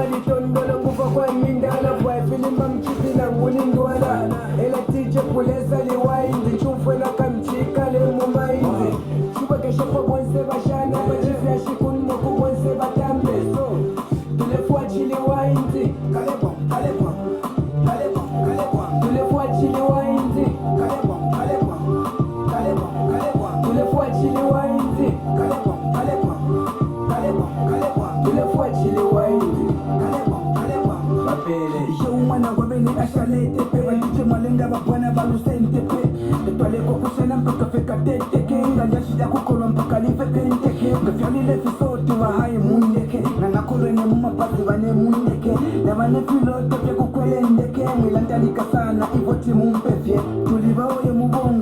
palitondolo nguva kwa mindala Bwai filimba mchipila ngunindwala Ela tiche pulesa liwaindi Chufwe na kamchika le mumaindi Chupa keshopo bonse bashana Machifi ya shikun moku bonse batambe So tulefua chili waindi Kalebwa, kalebwa, kalebwa, kalebwa Tulefua chili waindi Kalebwa, kalebwa, kalebwa, kalebwa Tulefua chili waindi Kalebwa, kalebwa, kalebwa, kalebwa Tulefua chili waindi Kalebwa, kalebwa Mapele Ishe umwana wabeni ashalete pe Watiche malenga wabwana balusente pe Netwale kukushena mpaka feka teteke Nganja shida kukolo mpaka nifeke nteke Ngafyalile fisoti wa hai mundeke Nangakuro nye mumapasi wane mundeke Nabane filoto pya kukwele ndeke Mwilantandika sana ivoti mumpefye Tulibaoye mubongo